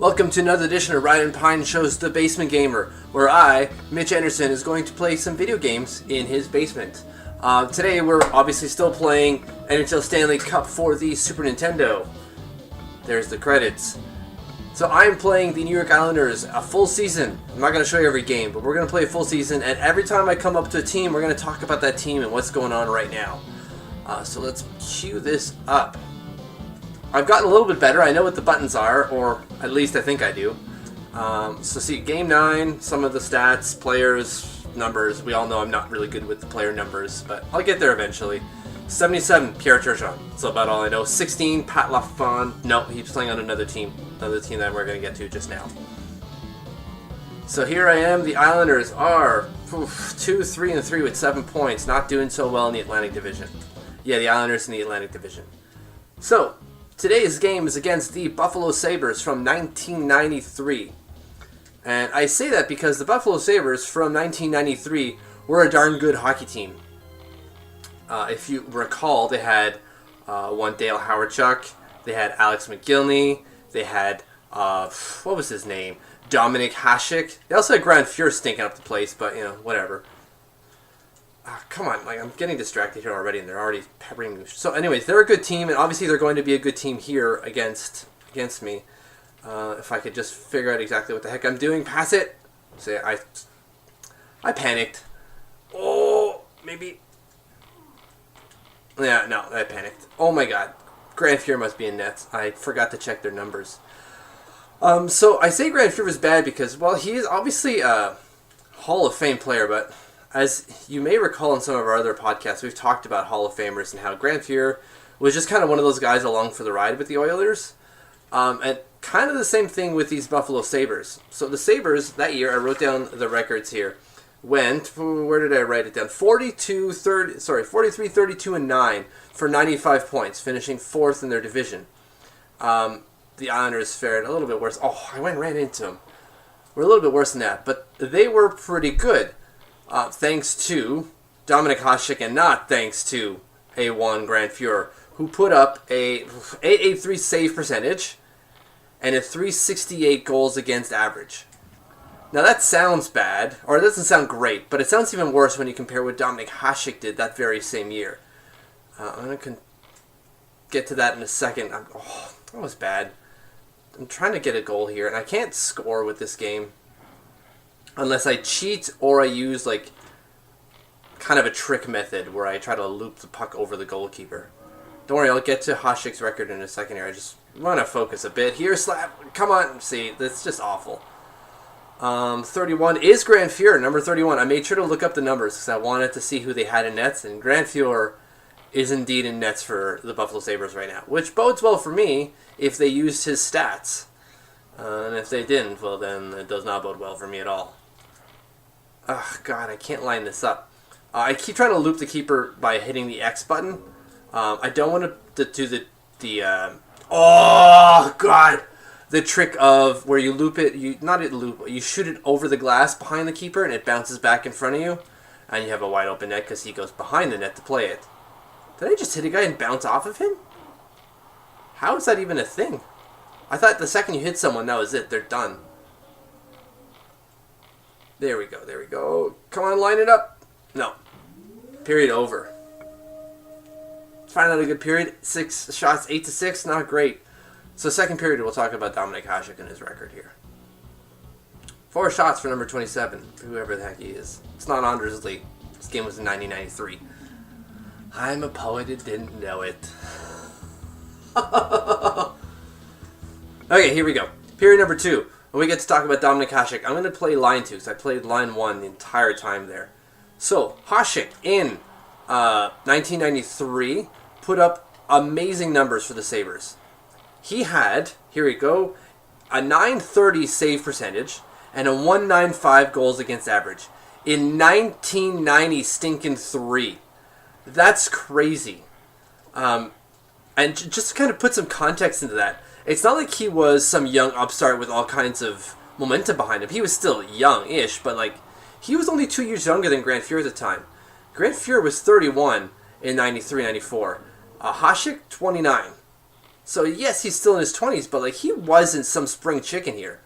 Welcome to another edition of Ryan and Pine Show's The Basement Gamer, where I, Mitch Anderson, is going to play some video games in his basement. Today we're obviously still playing NHL Stanley Cup for the Super Nintendo. There's the credits. So I'm playing the New York Islanders a full season. I'm not going to show you every game, but we're going to play a full season, and every time I come up to a team, we're going to talk about that team and what's going on right now. So let's cue this up. I've gotten a little bit better. I know what the buttons are, or at least I think I do. So see, Game 9, some of the stats, players, numbers. We all know I'm not really good with the player numbers, but I'll get there eventually. 77, Pierre Turgeon. That's about all I know. 16, Pat LaFond. No, he's playing on another team that we're going to get to just now. So here I am. The Islanders are 2-3-3 with 7 points. Not doing so well in the Atlantic Division. Yeah, the Islanders in the Atlantic Division. So today's game is against the Buffalo Sabres from 1993. And I say that because the Buffalo Sabres from 1993 were a darn good hockey team. If you recall, they had one Dale Howardchuk, they had Alex McGillney, they had, what was his name? Dominik Hasek. They also had Grand Fuhr stinking up the place, but, you know, whatever. Come on, like, I'm getting distracted here already, and they're already peppering me. So anyways, they're a good team, and obviously they're going to be a good team here against me. If I could just figure out exactly what the heck I'm doing. Pass it! See, I panicked. Oh, maybe. Yeah, no, I panicked. Oh my god. Grand Fuhr must be in nets. I forgot to check their numbers. So I say Grand Fuhr was bad because, well, he is obviously a Hall of Fame player, but as you may recall in some of our other podcasts, we've talked about Hall of Famers and how Grand Fuhr was just kind of one of those guys along for the ride with the Oilers. And kind of the same thing with these Buffalo Sabres. So the Sabres, that year, I wrote down the records here, went, where did I write it down? 43, 32, and 9 for 95 points, finishing 4th in their division. The Islanders fared a little bit worse. Oh, I went right into them. We're a little bit worse than that, but they were pretty good. Thanks to Dominik Hasek and not thanks to A1 Grand Fuhr, who put up a 883 save percentage and a 368 goals against average. Now that sounds bad, or it doesn't sound great, but it sounds even worse when you compare what Dominik Hasek did that very same year. I'm going to get to that in a second. That was bad. I'm trying to get a goal here, and I can't score with this game unless I cheat or I use like kind of a trick method where I try to loop the puck over the goalkeeper. Don't worry, I'll get to Hasek's record in a second here. I just want to focus a bit here. Slap! Come on! See, that's just awful. 31 is Grand Fuhr, number 31. I made sure to look up the numbers because I wanted to see who they had in nets, and Grand Fuhr is indeed in nets for the Buffalo Sabres right now, which bodes well for me if they used his stats. And if they didn't, well then it does not bode well for me at all. Oh god, I can't line this up. I keep trying to loop the keeper by hitting the X button. I don't want to do oh god! The trick of where you loop it, you shoot it over the glass behind the keeper and it bounces back in front of you, and you have a wide open net because he goes behind the net to play it. Did I just hit a guy and bounce off of him? How is that even a thing? I thought the second you hit someone, that was it, they're done. There we go. Come on, line it up. No. Period over. Finally a good period. 6 shots, 8-6, not great. So second period, we'll talk about Dominik Hasek and his record here. 4 shots for number 27, whoever the heck he is. It's not Anders Lee. This game was in 1993. I'm a poet who didn't know it. Okay, here we go. Period number 2. When we get to talk about Dominik Hasek, I'm going to play line 2, because I played line 1 the entire time there. So, Hasek in 1993 put up amazing numbers for the Sabres. He had, here we go, a 930 save percentage and a 195 goals against average in 1990 stinking 3. That's crazy. And just to kind of put some context into that, it's not like he was some young upstart with all kinds of momentum behind him. He was still young-ish, but like he was only 2 years younger than Grand Fuhr at the time. Grand Fuhr was 31 in 93-94. Hasek, 29. So yes, he's still in his 20s, but like he wasn't some spring chicken here.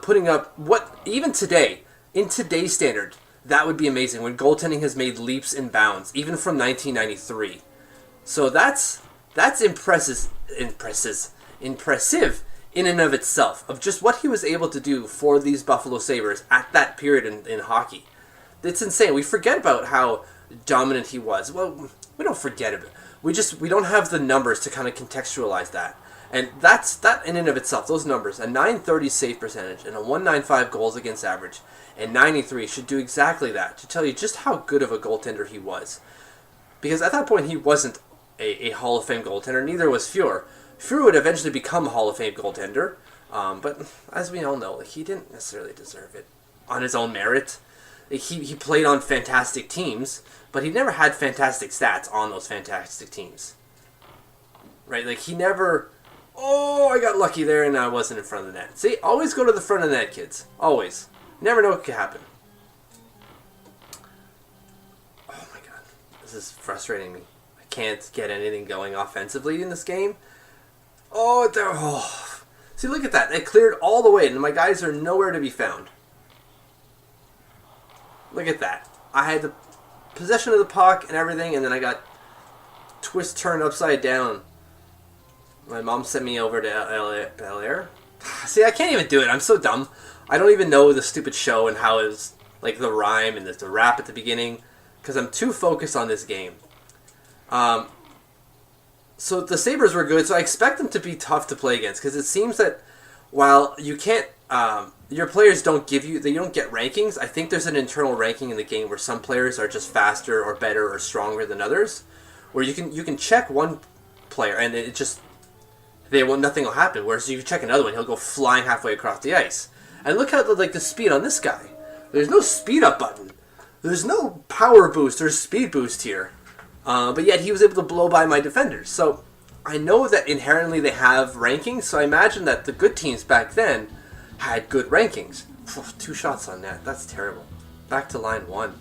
Putting up what even today, in today's standard, that would be amazing when goaltending has made leaps and bounds, even from 1993. So that's impressive in and of itself, of just what he was able to do for these Buffalo Sabres at that period in hockey. It's insane. We forget about how dominant he was. Well, we don't forget it. We don't have the numbers to kind of contextualize that. And that in and of itself, those numbers, a .930 save percentage and a .195 goals against average and 93 should do exactly that, to tell you just how good of a goaltender he was. Because at that point, he wasn't a Hall of Fame goaltender, neither was Fuhr. Fuhr would eventually become a Hall of Fame goaltender, but as we all know, he didn't necessarily deserve it on his own merit. He played on fantastic teams, but he never had fantastic stats on those fantastic teams. Right? Like, he never... Oh, I got lucky there and I wasn't in front of the net. See, always go to the front of the net, kids. Always. You never know what could happen. Oh my god. This is frustrating me. I can't get anything going offensively in this game. Oh. See, look at that. It cleared all the way and my guys are nowhere to be found. Look at that. I had the possession of the puck and everything, and then I got turned upside down. My mom sent me over to Bel Air. See, I can't even do it. I'm so dumb. I don't even know the stupid show and how it was, like, the rhyme and the rap at the beginning, because I'm too focused on this game. So the Sabres were good, so I expect them to be tough to play against, because it seems that while you can't, your players don't get rankings. I think there's an internal ranking in the game where some players are just faster or better or stronger than others, where you can check one player and it just... nothing will happen. Whereas you check another one, he'll go flying halfway across the ice. And look how the speed on this guy. There's no speed up button. There's no power boost or speed boost here. But yet he was able to blow by my defenders. So I know that inherently they have rankings. So I imagine that the good teams back then had good rankings. 2 shots on net. That's terrible. Back to line 1.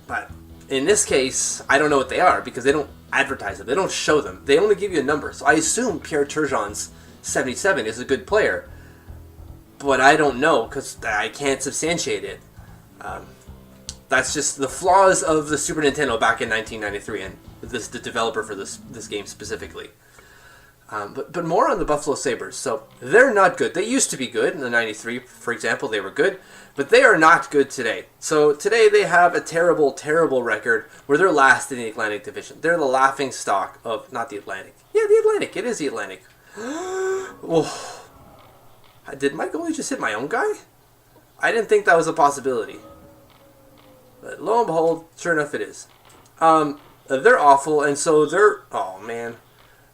But in this case, I don't know what they are because they don't advertise them. They don't show them. They only give you a number. So I assume Pierre Turgeon's 77 is a good player. But I don't know because I can't substantiate it. That's just the flaws of the Super Nintendo back in 1993 and the developer for this game specifically. But more on the Buffalo Sabres. So they're not good. They used to be good. In the 93, for example, they were good. But they are not good today. So today they have a terrible, terrible record where they're last in the Atlantic Division. They're the laughing stock of... Not the Atlantic. Yeah, the Atlantic. It is the Atlantic. Oh. Did my goalie just hit my own guy? I didn't think that was a possibility. But lo and behold, sure enough it is. They're awful, and so they're... Oh, man.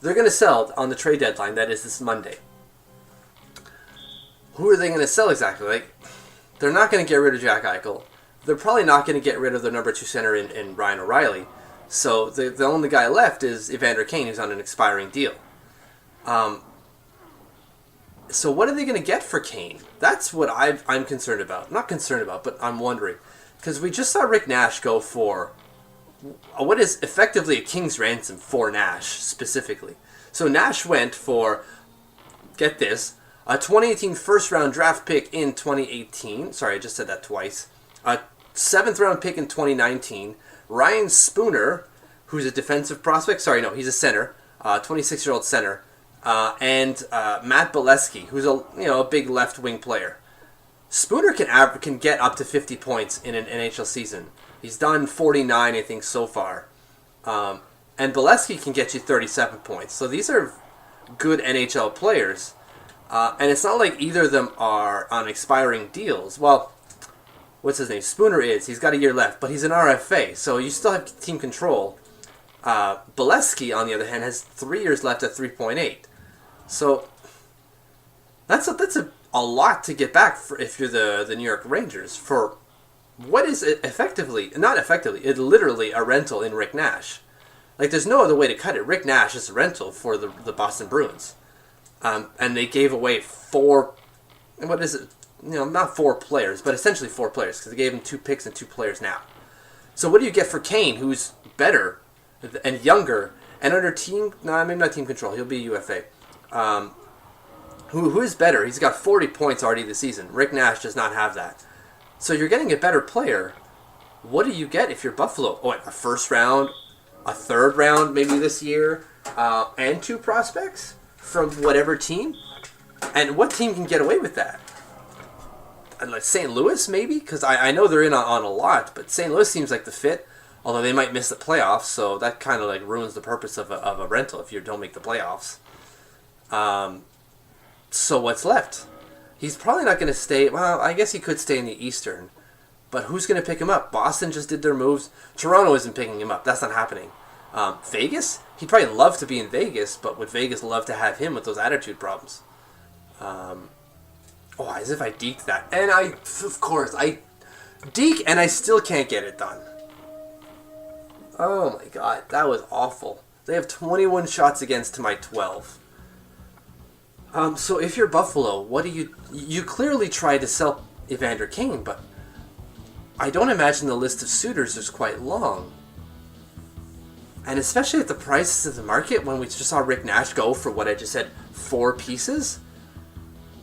They're going to sell on the trade deadline. That is this Monday. Who are they going to sell exactly? Like, they're not going to get rid of Jack Eichel. They're probably not going to get rid of their number 2 center in Ryan O'Reilly. So the only guy left is Evander Kane, who's on an expiring deal. So what are they going to get for Kane? That's what I'm concerned about. Not concerned about, but I'm wondering. Because we just saw Rick Nash go for what is effectively a king's ransom for Nash, specifically. So Nash went for, get this, a 2018 first-round draft pick in 2018. Sorry, I just said that twice. A 7th-round pick in 2019. Ryan Spooner, who's a defensive prospect. Sorry, no, he's a center. 26-year-old center. And Matt Bolesky, who's a big left-wing player. Spooner can get up to 50 points in an NHL season. He's done 49, I think, so far. And Bolesky can get you 37 points. So these are good NHL players. And it's not like either of them are on expiring deals. Well, what's his name? Spooner is. He's got a year left, but he's an RFA, so you still have team control. Bolesky, on the other hand, has 3 years left at 3.8. So that's a lot to get back if you're the New York Rangers for what is it's literally a rental in Rick Nash. Like, there's no other way to cut it. Rick Nash is a rental for the Boston Bruins. And they gave away 4, what is it? Not 4 players, but essentially 4 players, because they gave him 2 picks and 2 players now. So what do you get for Kane, who's better and younger And under team, no, maybe not team control. He'll be UFA. Who is better? He's got 40 points already this season. Rick Nash does not have that. So you're getting a better player. What do you get if you're Buffalo? Oh, a first round, a third round maybe this year, and 2 prospects from whatever team? And what team can get away with that? Like St. Louis, maybe? Because I know they're in on a lot, but St. Louis seems like the fit. Although they might miss the playoffs, so that kind of like ruins the purpose of a rental if you don't make the playoffs. So what's left? He's probably not going to stay. Well, I guess he could stay in the Eastern. But who's going to pick him up? Boston just did their moves. Toronto isn't picking him up. That's not happening. Vegas? He'd probably love to be in Vegas, but would Vegas love to have him with those attitude problems? As if I deked that. And I deke and I still can't get it done. Oh my god, that was awful. They have 21 shots against to my 12. So if you're Buffalo, what do you clearly tried to sell Evander Kane, but I don't imagine the list of suitors is quite long. And especially at the prices of the market, when we just saw Rick Nash go for what I just said, 4 pieces.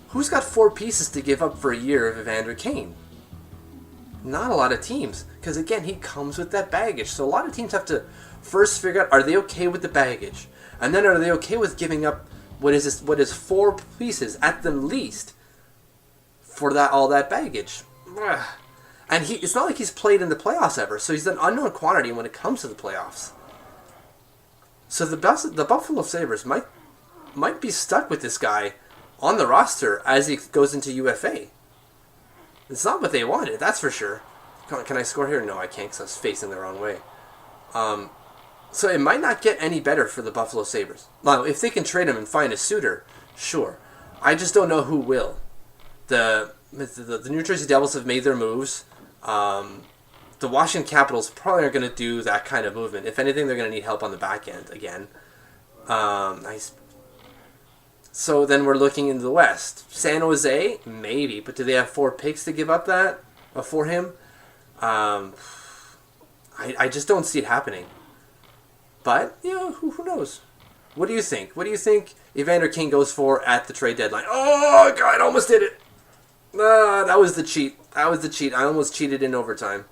Who's got 4 pieces to give up for a year of Evander Kane? Not a lot of teams, because again, he comes with that baggage. So a lot of teams have to first figure out, are they okay with the baggage? And then are they okay with giving up what is 4 pieces at the least for all that baggage? And it's not like he's played in the playoffs ever, so he's an unknown quantity when it comes to the playoffs. So the Buffalo Sabres might be stuck with this guy on the roster as he goes into UFA. It's not what they wanted, that's for sure. Can I score here? No, I can't because I was facing the wrong way. So it might not get any better for the Buffalo Sabres. Now, if they can trade him and find a suitor, sure. I just don't know who will. The New Jersey Devils have made their moves. The Washington Capitals probably aren't going to do that kind of movement. If anything, they're going to need help on the back end again. So then we're looking into the West. San Jose, maybe, but do they have 4 picks to give up that for him? I just don't see it happening. But, who knows? What do you think? What do you think Evander Kane goes for at the trade deadline? Oh, God, I almost did it. That was the cheat. I almost cheated in overtime.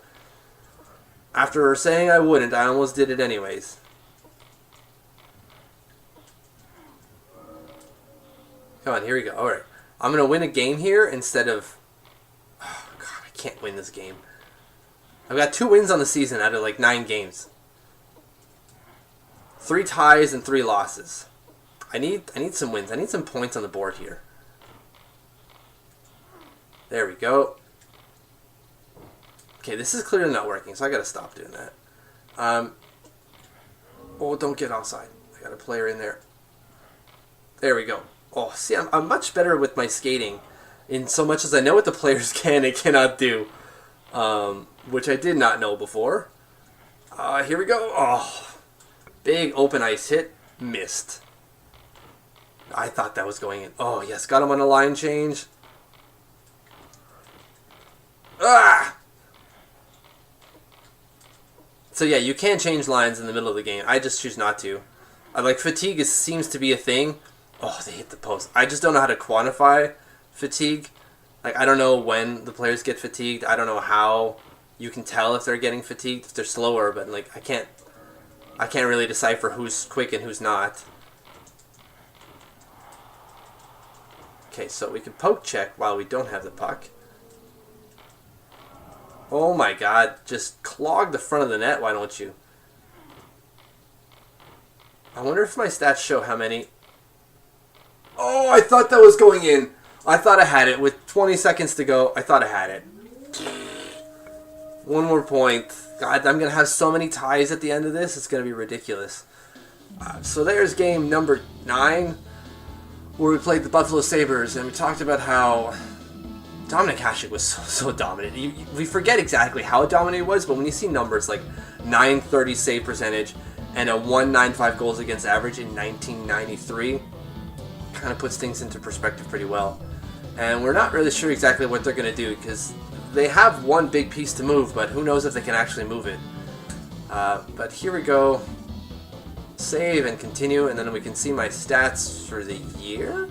After saying I wouldn't, I almost did it anyways. Come on, here we go. All right. I'm going to win a game here instead of... Oh, God, I can't win this game. I've got 2 wins on the season out of 9 games. 3 ties and 3 losses. I need some wins. I need some points on the board here. There we go. Okay, this is clearly not working, so I got to stop doing that. Don't get offside. I got a player in there. There we go. Oh, see, I'm much better with my skating in so much as I know what the players can and cannot do, which I did not know before. Here we go. Oh, big open ice hit. Missed. I thought that was going in. Oh, yes, got him on a line change. So yeah, you can change lines in the middle of the game. I just choose not to. Fatigue seems to be a thing. Oh, they hit the post. I just don't know how to quantify fatigue. I don't know when the players get fatigued. I don't know how you can tell if they're getting fatigued, if they're slower, but I can't really decipher who's quick and who's not. Okay, so we can poke check while we don't have the puck. Oh my God, just clog the front of the net, why don't you? I wonder if my stats show how many... Oh, I thought that was going in. I thought I had it. With 20 seconds to go, I thought I had it. 1 more point. God, I'm going to have so many ties at the end of this. It's going to be ridiculous. So there's game number 9, where we played the Buffalo Sabres, and we talked about how Dominik Hasek was so dominant. We forget exactly how dominant he was, but when you see numbers like 930 save percentage and a 195 goals against average in 1993, kind of puts things into perspective pretty well. And we're not really sure exactly what they're going to do, because they have one big piece to move, but who knows if they can actually move it. But here we go. save and continue, and then we can see my stats for the year.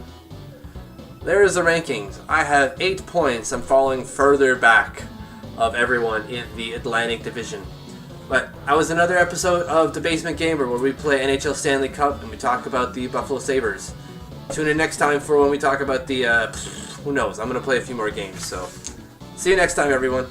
There's the rankings. I have 8 points. I'm falling further back of everyone in the Atlantic Division. But that was another episode of The Basement Gamer where we play NHL Stanley Cup and we talk about the Buffalo Sabres. Tune in next time for when we talk about the, who knows, I'm going to play a few more games. So, see you next time, everyone.